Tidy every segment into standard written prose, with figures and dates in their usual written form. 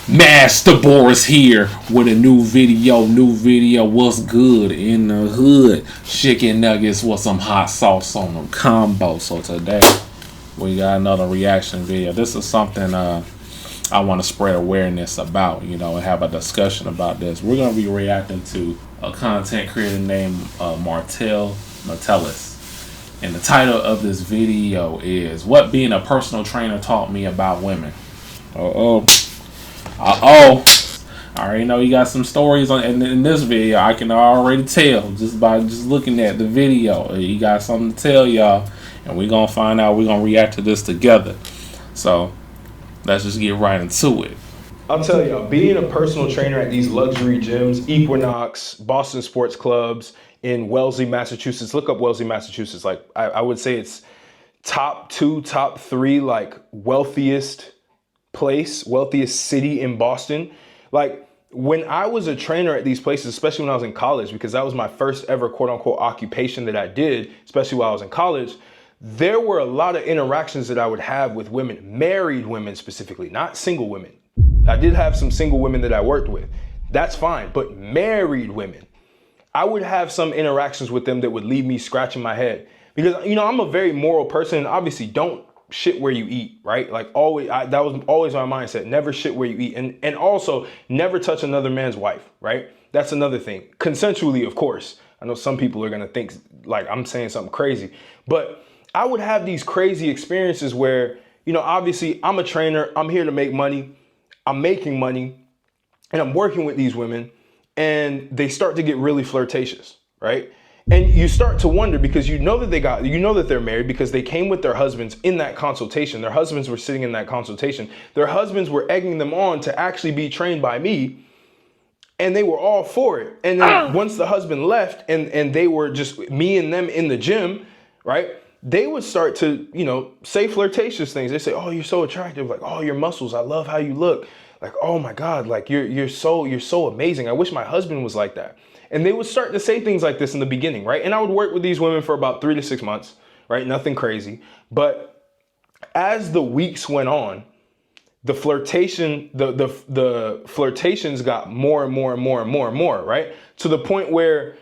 MasterBoris here with a new video. What's good in the hood? Chicken nuggets with some hot sauce on them combo. So today we got another reaction video. This is something I want to spread awareness about, and have a discussion about this. We're going to be reacting to a content creator named Martel Metellus. And the title of this video is What Being a Personal Trainer Taught Me About Women. I already know you got some stories in this video. I can already tell just by looking at the video. You got something to tell y'all, and we're gonna find out. We're gonna react to this together. So let's just get right into it. I'll tell y'all, being a personal trainer at these luxury gyms, Equinox, Boston Sports Clubs in Wellesley, Massachusetts. Look up Wellesley, Massachusetts. Like I would say it's top 2, top 3, like wealthiest city in Boston. Like when I was a trainer at these places, especially when I was in college, because that was my first ever quote unquote occupation that I did, especially while I was in college, there were a lot of interactions that I would have with women, married women specifically, not single women. I did have some single women that I worked with. That's fine. But married women, I would have some interactions with them that would leave me scratching my head because, I'm a very moral person, and obviously don't shit where you eat, right? Like always, that was always my mindset. Never shit where you eat. And also never touch another man's wife, right? That's another thing. Consensually, of course. I know some people are going to think like I'm saying something crazy, but I would have these crazy experiences where, obviously I'm a trainer. I'm here to make money. I'm making money and I'm working with these women and they start to get really flirtatious, right? And you start to wonder because that they're married because they came with their husbands in that consultation. Their husbands were sitting in that consultation. Their husbands were egging them on to actually be trained by me. And they were all for it. And then once the husband left and they were just me and them in the gym, right? They would start to, say flirtatious things. They say, "Oh, you're so attractive." Like, "Oh, your muscles. I love how you look." Like, "Oh my God, like you're so amazing. I wish my husband was like that." And they would start to say things like this in the beginning, right? And I would work with these women for about 3 to 6 months, right? Nothing crazy. But as the weeks went on, the flirtations got more and more, right? To the point where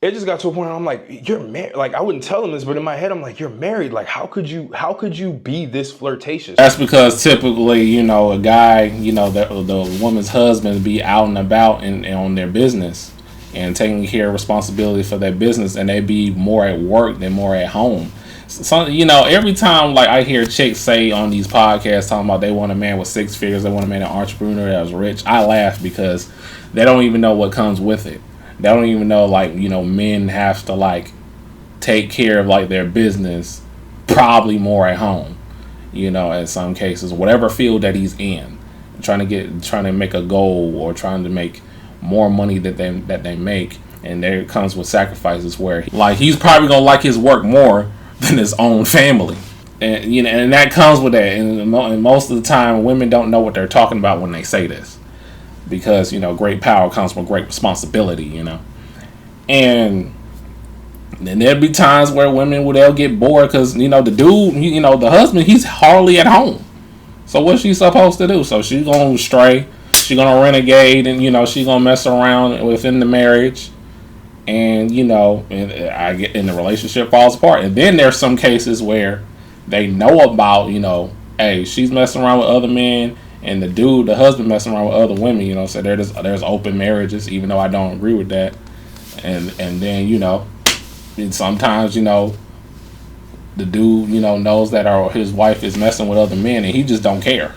it just got to a point where I'm like, "You're married." Like I wouldn't tell them this, but in my head, I'm like, "You're married. Like how could you be this flirtatious?" That's because typically, a guy, the woman's husband be out and about and on their business and taking care of responsibility for their business, and they be more at work than more at home. So, every time like I hear chicks say on these podcasts talking about they want a man with 6 figures, they want a man, an entrepreneur that was rich, I laugh because they don't even know what comes with it. They don't even know, men have to, take care of, their business probably more at home, in some cases, whatever field that he's in, trying to make a goal or trying to make more money that they make. And there it comes with sacrifices where, he's probably going to like his work more than his own family. And, and that comes with that. And most of the time, women don't know what they're talking about when they say this. Because, great power comes with great responsibility, And then there'd be times where they'll get bored because, the dude, the husband, he's hardly at home. So what's she supposed to do? So she's going to stray. She's going to renegade and, she's going to mess around within the marriage. And, and the relationship falls apart. And then there's some cases where they know about, hey, she's messing around with other men. And the husband messing around with other women, so there's open marriages, even though I don't agree with that. And then, and sometimes, the dude, knows that his wife is messing with other men and he just don't care.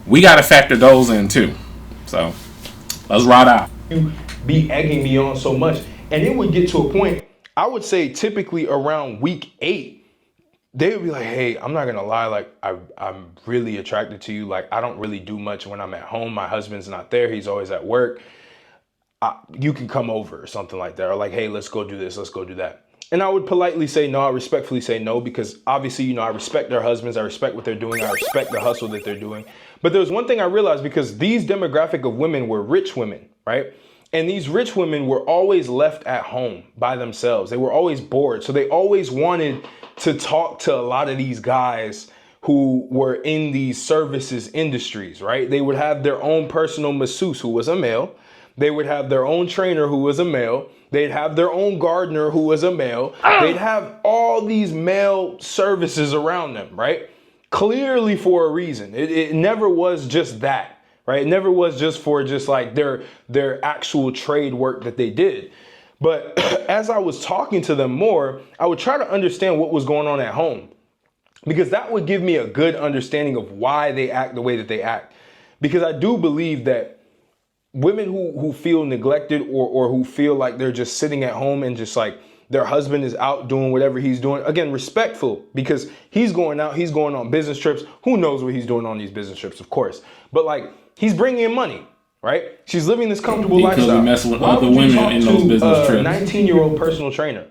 We got to factor those in too. So let's ride out. You be egging me on so much. And it would get to a point, I would say typically around week 8, they would be like, "Hey, I'm not gonna lie, like I'm really attracted to you. Like I don't really do much when I'm at home. My husband's not there. He's always at work. You can come over," or something like that. Or like, "Hey, let's go do this. Let's go do that." And I would politely say no. I respectfully say no because obviously, I respect their husbands. I respect what they're doing. I respect the hustle that they're doing. But there was one thing I realized because these demographic of women were rich women, right? And these rich women were always left at home by themselves. They were always bored. So they always wanted to talk to a lot of these guys who were in these services industries, right? They would have their own personal masseuse who was a male. They would have their own trainer who was a male. They'd have their own gardener who was a male. They'd have all these male services around them, right? Clearly for a reason. It never was just that, right? It never was just for just like their actual trade work that they did. But as I was talking to them more, I would try to understand what was going on at home, because that would give me a good understanding of why they act the way that they act. Because I do believe that women who feel neglected or who feel like they're just sitting at home and just like their husband is out doing whatever he's doing, again, respectful, because he's going out, he's going on business trips. Who knows what he's doing on these business trips, of course. But like, he's bringing in money, right? She's living this comfortable lifestyle. Because we messing with other women in those business trips. 19-year-old personal trainer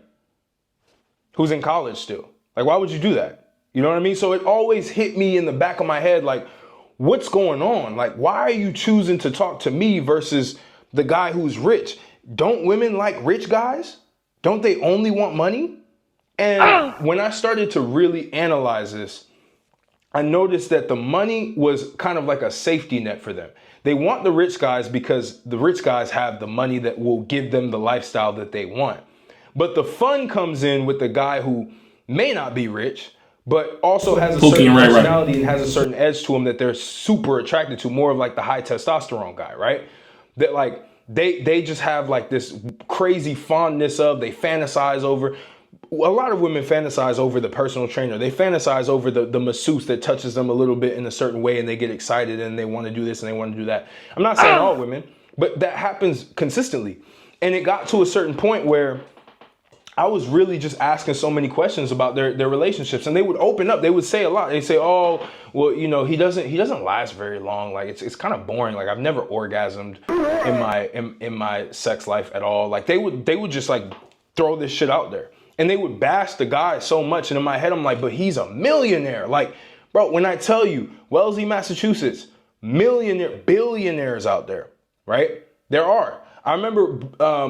who's in college still. Like, why would you do that? You know what I mean? So it always hit me in the back of my head, like, what's going on? Like, why are you choosing to talk to me versus the guy who's rich? Don't women like rich guys? Don't they only want money? And when I started to really analyze this, I noticed that the money was kind of like a safety net for them. They want the rich guys because the rich guys have the money that will give them the lifestyle that they want. But the fun comes in with the guy who may not be rich, but also has a certain personality and has a certain edge to him that they're super attracted to, more of like the high testosterone guy, right? That like they just have like this crazy fondness of, they fantasize over. A lot of women fantasize over the personal trainer. They fantasize over the masseuse that touches them a little bit in a certain way and they get excited and they want to do this and they want to do that. I'm not saying all women, but that happens consistently. And it got to a certain point where I was really just asking so many questions about their relationships, and they would open up. They would say a lot. They say, "Oh, well, you know, he doesn't last very long. Like it's kind of boring. Like I've never orgasmed in my sex life at all." Like they would just like throw this shit out there, and they would bash the guy so much. And in my head, I'm like, "But he's a millionaire." Like, bro, when I tell you, Wellesley, Massachusetts, billionaires out there, right? There are. I remember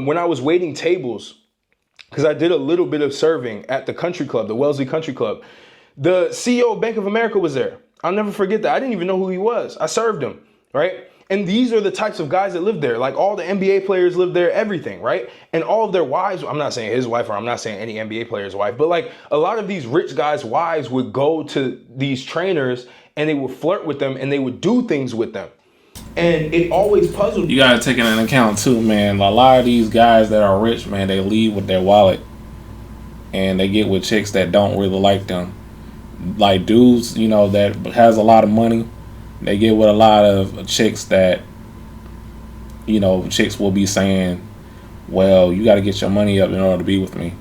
when I was waiting tables, because I did a little bit of serving at the country club, the Wellesley Country Club. The CEO of Bank of America was there. I'll never forget that. I didn't even know who he was. I served him, right? And these are the types of guys that live there. Like all the NBA players live there, everything, right? And all of their wives, I'm not saying his wife, or I'm not saying any NBA player's wife, but like a lot of these rich guys' wives would go to these trainers and they would flirt with them and they would do things with them. And it always puzzled me. You gotta take it into account too, man. A lot of these guys that are rich, man, they leave with their wallet and they get with chicks that don't really like them. Like dudes, you know, that has a lot of money, they get with a lot of chicks that, you know, chicks will be saying, well, you gotta get your money up in order to be with me.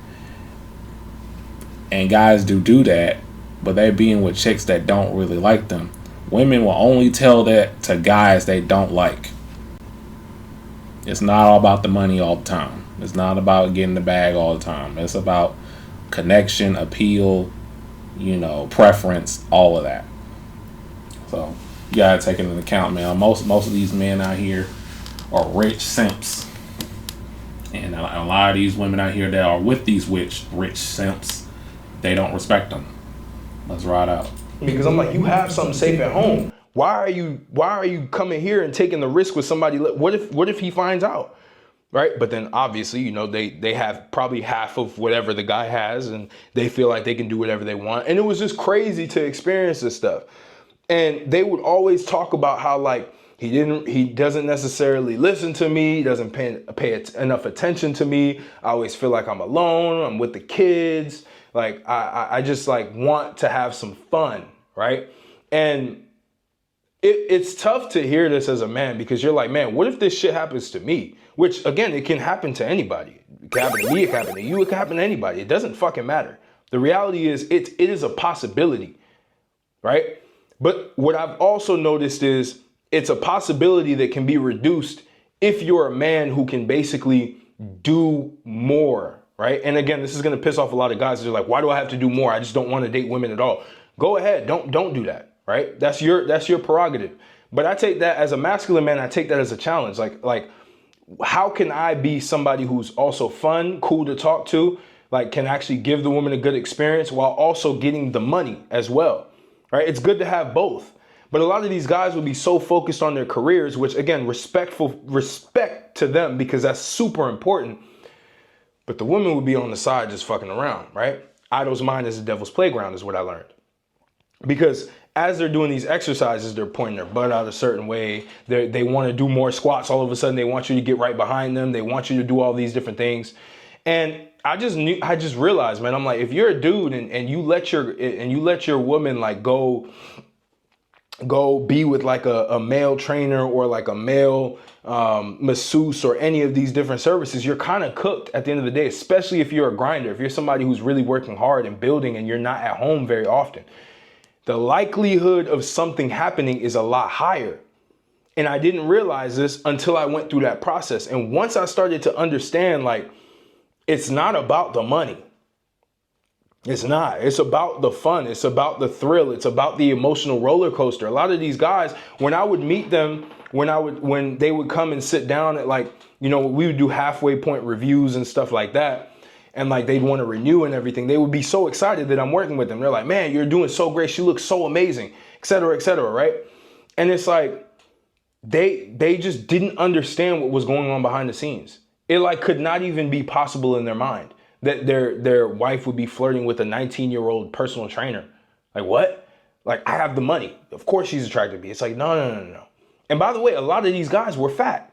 And guys do that, but they're being with chicks that don't really like them. Women will only tell that to guys they don't like. It's not all about the money all the time. It's not about getting the bag all the time. It's about connection, appeal, you know, preference, all of that. So you gotta take it into account, man. Most of these men out here are rich simps, and a lot of these women out here that are with these rich simps, they don't respect them. Let's ride out. Because I'm like, you have something safe at home. Why are you coming here and taking the risk with somebody? What if he finds out, right? But then obviously, you know, they have probably half of whatever the guy has, and they feel like they can do whatever they want. And it was just crazy to experience this stuff. And they would always talk about how like he doesn't necessarily listen to me, he doesn't pay enough attention to me. I always feel like I'm alone. I'm with the kids. Like I just like want to have some fun, right? And it's tough to hear this as a man, because you're like, man, what if this shit happens to me? Which again, it can happen to anybody. It can happen to me, it can happen to you, it can happen to anybody. It doesn't fucking matter. The reality is it is a possibility, right? But what I've also noticed is it's a possibility that can be reduced if you're a man who can basically do more. Right? And again, this is going to piss off a lot of guys. They're like, why do I have to do more? I just don't want to date women at all. Go ahead. Don't do that. Right? That's your prerogative. But I take that as a masculine man. I take that as a challenge. Like, how can I be somebody who's also fun, cool to talk to, like can actually give the woman a good experience while also getting the money as well? right? It's good to have both. But a lot of these guys will be so focused on their careers, which again, respect to them because that's super important. But the women would be on the side just fucking around, right? Idle's mind is the devil's playground is what I learned. Because as they're doing these exercises, they're pointing their butt out a certain way. They want to do more squats. All of a sudden, they want you to get right behind them. They want you to do all these different things. And I just realized, man, I'm like, if you're a dude and you let your woman like go be with like a male trainer or like a male masseuse or any of these different services, you're kind of cooked at the end of the day, especially if you're a grinder, if you're somebody who's really working hard and building and you're not at home very often. The likelihood of something happening is a lot higher. And I didn't realize this until I went through that process. And once I started to understand, like, it's not about the money. It's not. It's about the fun. It's about the thrill. It's about the emotional roller coaster. A lot of these guys, when I would meet them, when they would come and sit down at like, you know, we would do halfway point reviews and stuff like that. And like they'd want to renew and everything. They would be so excited that I'm working with them. They're like, man, you're doing so great. She looks so amazing, et cetera, right? And it's like, they just didn't understand what was going on behind the scenes. It like could not even be possible in their mind that their wife would be flirting with a 19-year-old personal trainer. Like, what? Like, I have the money. Of course she's attracted to me. It's like, no. And by the way, a lot of these guys were fat.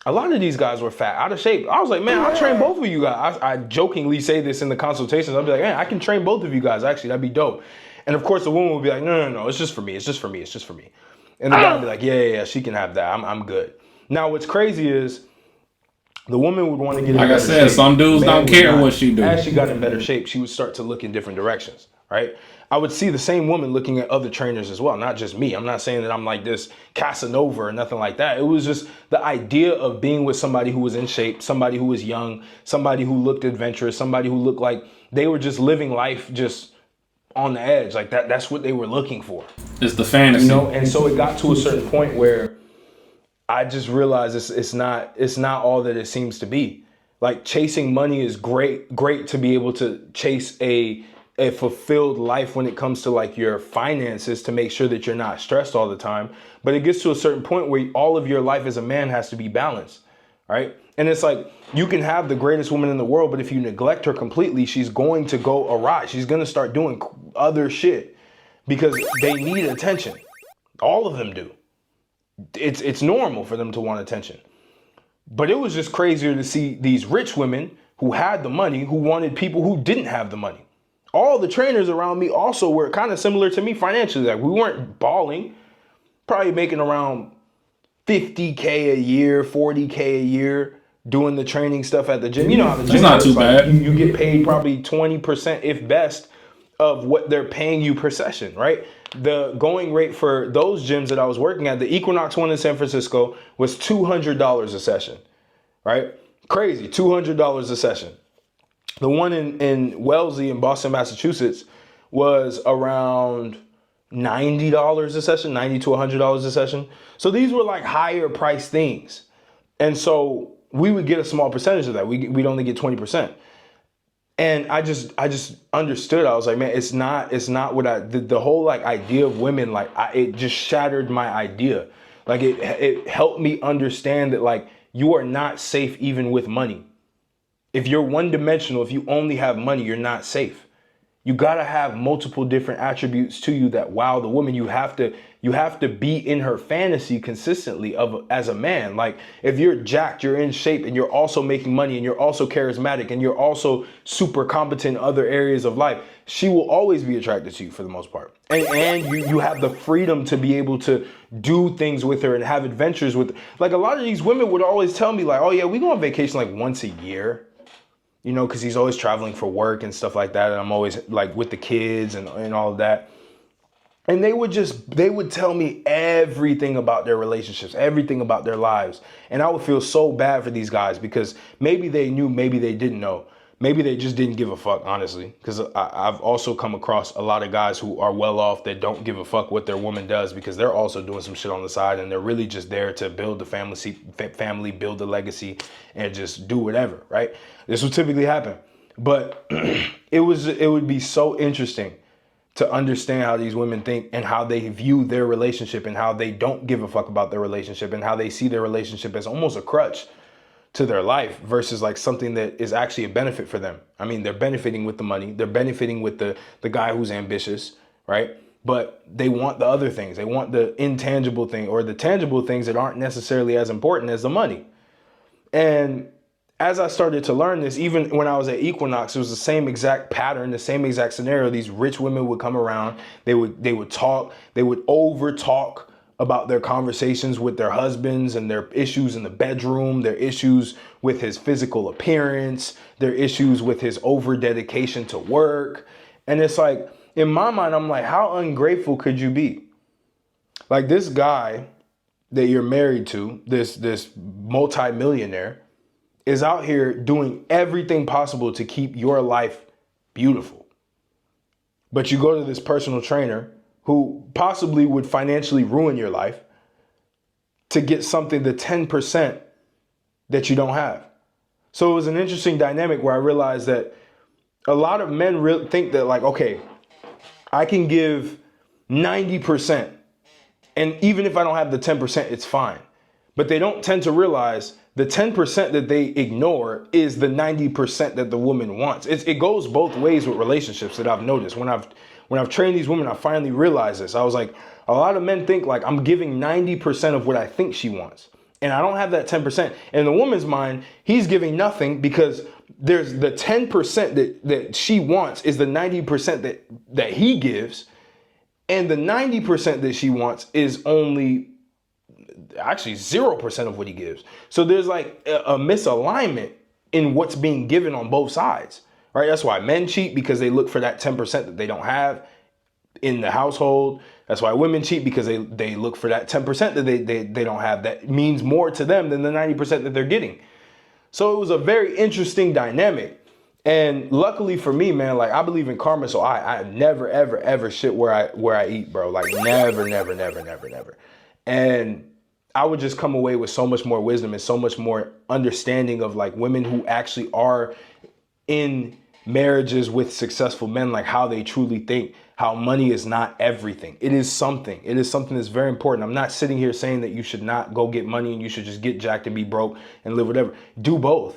Out of shape. I was like, man, I'll train both of you guys. I jokingly say this in the consultations. I'll be like, man, I can train both of you guys. Actually, that'd be dope. And of course, the woman would be like, no, it's just for me. And the guy would be like, yeah, she can have that. I'm good. Now, what's crazy is the woman would want to get in better shape. Like I said, some dudes don't care what she do. As she got in better shape, she would start to look in different directions, right? I would see the same woman looking at other trainers as well, not just me. I'm not saying that I'm like this Casanova or nothing like that. It was just the idea of being with somebody who was in shape, somebody who was young, somebody who looked adventurous, somebody who looked like they were just living life just on the edge. Like that's what they were looking for. It's the fantasy. You know, and so it got to a certain point where I just realized it's not all that it seems to be. Like chasing money is great to be able to chase a fulfilled life when it comes to like your finances to make sure that you're not stressed all the time. But it gets to a certain point where all of your life as a man has to be balanced, right? And it's like you can have the greatest woman in the world, but if you neglect her completely, she's going to go awry. She's going to start doing other shit because they need attention. All of them do. It's normal for them to want attention. But it was just crazier to see these rich women who had the money, who wanted people who didn't have the money. All the trainers around me also were kind of similar to me financially. Like we weren't balling, probably making around 50K a year, 40K a year doing the training stuff at the gym. You know how the gym is not too bad. You get paid probably 20%, if best, of what they're paying you per session, right? The going rate for those gyms that I was working at, the Equinox one in San Francisco, was $200 a session, right? Crazy, $200 a session. The one in Wellesley in Boston, Massachusetts was around $90 a session, $90 to $100 a session. So these were like higher price things. And so we would get a small percentage of that. We'd only get 20%. And I just understood. I was like, man, it's not what the whole like idea of women, like it just shattered my idea. Like it helped me understand that like you are not safe even with money. If you're one dimensional, if you only have money, you're not safe. You gotta have multiple different attributes to you that wow the woman. You have to be in her fantasy consistently as a man. Like if you're jacked, you're in shape, and you're also making money, and you're also charismatic, and you're also super competent in other areas of life, she will always be attracted to you for the most part. And you have the freedom to be able to do things with her and have adventures with her. Like a lot of these women would always tell me like, oh yeah, we go on vacation like once a year. You know, because he's always traveling for work and stuff like that. And I'm always like with the kids and all of that. And they would tell me everything about their relationships, everything about their lives. And I would feel so bad for these guys because maybe they knew, maybe they didn't know. Maybe they just didn't give a fuck, honestly. Because I've also come across a lot of guys who are well off that don't give a fuck what their woman does because they're also doing some shit on the side and they're really just there to build the family, build a legacy, and just do whatever, right? This would typically happen. But it would be so interesting to understand how these women think and how they view their relationship and how they don't give a fuck about their relationship and how they see their relationship as almost a crutch to their life versus like something that is actually a benefit for them. I mean, they're benefiting with the money. They're benefiting with the guy who's ambitious, right? But they want the other things. They want the intangible thing or the tangible things that aren't necessarily as important as the money. And as I started to learn this, even when I was at Equinox, it was the same exact pattern, the same exact scenario. These rich women would come around, they would talk, they would over talk about their conversations with their husbands and their issues in the bedroom, their issues with his physical appearance, their issues with his over dedication to work. And it's like, in my mind, I'm like, how ungrateful could you be? Like this guy that you're married to, this multi-millionaire, is out here doing everything possible to keep your life beautiful. But you go to this personal trainer who possibly would financially ruin your life to get something, the 10% that you don't have. So it was an interesting dynamic where I realized that a lot of men think that like, okay, I can give 90%. And even if I don't have the 10%, it's fine. But they don't tend to realize the 10% that they ignore is the 90% that the woman wants. It goes both ways with relationships that I've noticed. When I've trained these women, I finally realized this. I was like, a lot of men think like I'm giving 90% of what I think she wants. And I don't have that 10%. And in the woman's mind, he's giving nothing because there's the 10% that she wants is the 90% that he gives. And the 90% that she wants is only actually 0% of what he gives. So there's like a misalignment in what's being given on both sides, right? That's why men cheat, because they look for that 10% that they don't have in the household. That's why women cheat, because they look for that 10% that they don't have that means more to them than the 90% that they're getting. So it was a very interesting dynamic. And luckily for me, man, like I believe in karma, so I never, ever shit where I eat, bro. Like never. And I would just come away with so much more wisdom and so much more understanding of like women who actually are in marriages with successful men, like how they truly think, how money is not everything. It is something. It is something that's very important. I'm not sitting here saying that you should not go get money and you should just get jacked and be broke and live whatever. Do both,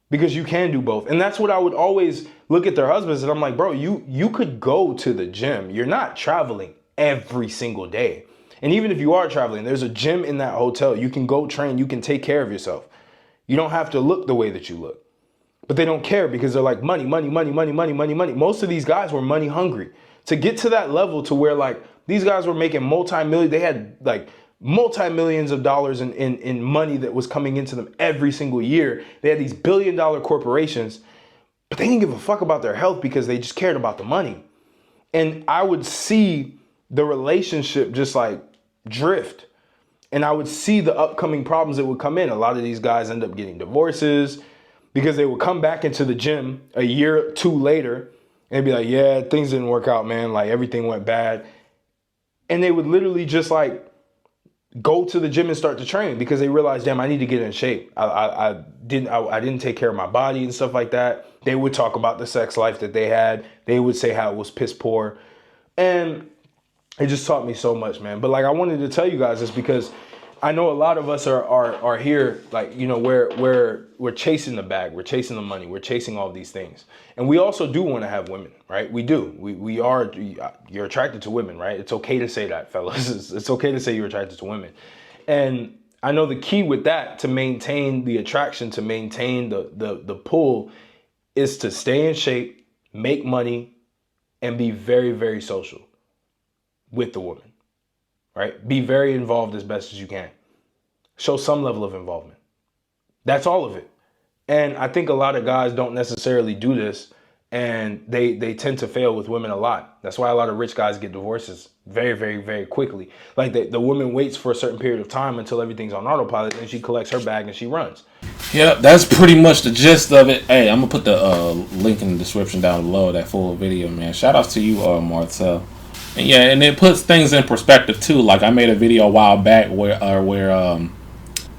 because you can do both. And that's what I would always look at their husbands and I'm like, bro, you could go to the gym. You're not traveling every single day. And even if you are traveling, there's a gym in that hotel. You can go train. You can take care of yourself. You don't have to look the way that you look. But they don't care because they're like money. Most of these guys were money hungry. To get to that level to where like these guys were making they had like multi-millions of dollars in money that was coming into them every single year. They had these billion-dollar corporations, but they didn't give a fuck about their health because they just cared about the money. And I would see the relationship just like drift. And I would see the upcoming problems that would come in. A lot of these guys end up getting divorces because they would come back into the gym a year or two later and be like, yeah, things didn't work out, man. Like everything went bad. And they would literally just like go to the gym and start to train because they realized, damn, I need to get in shape. I didn't take care of my body and stuff like that. They would talk about the sex life that they had. They would say how it was piss poor. And it just taught me so much, man. But like I wanted to tell you guys this because I know a lot of us are here, like, you know, we're chasing the bag, we're chasing the money, we're chasing all these things. And we also do want to have women, right? We do. You're attracted to women, right? It's okay to say that, fellas. It's okay to say you're attracted to women. And I know the key with that, to maintain the attraction, to maintain the pull, is to stay in shape, make money, and be very, very social with the woman, right? Be very involved as best as you can. Show some level of involvement. That's all of it. And I think a lot of guys don't necessarily do this, and they tend to fail with women a lot. That's why a lot of rich guys get divorces very, very, very quickly. Like the woman waits for a certain period of time until everything's on autopilot, and she collects her bag and she runs. Yeah, that's pretty much the gist of it. Hey, I'm gonna put the link in the description down below, that full video, man. Shout out to you, Marcel. And yeah, and it puts things in perspective too. Like I made a video a while back where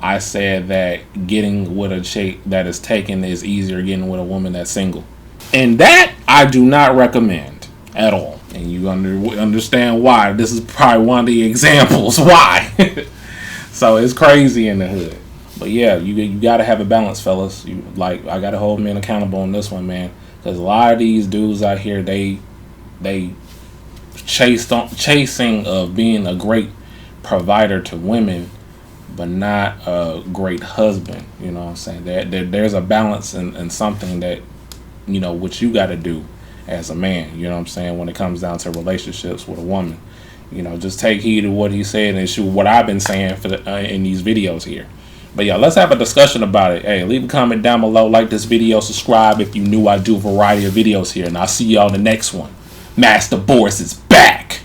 I said that getting with a chick that is taken is easier than getting with a woman that's single. And that I do not recommend at all. And you understand why. This is probably one of the examples why. So it's crazy in the hood. But yeah, you got to have a balance, fellas. I got to hold men accountable on this one, man. Because a lot of these dudes out here, they chasing of being a great provider to women, but not a great husband. You know what I'm saying? There's a balance in something that, what you got to do as a man. You know what I'm saying? When it comes down to relationships with a woman, just take heed of what he said and shoot what I've been saying in these videos here. But yeah, let's have a discussion about it. Hey, leave a comment down below, like this video, subscribe if you knew I do a variety of videos here, and I'll see y'all in the next one. MasterBoris is back.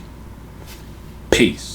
Peace.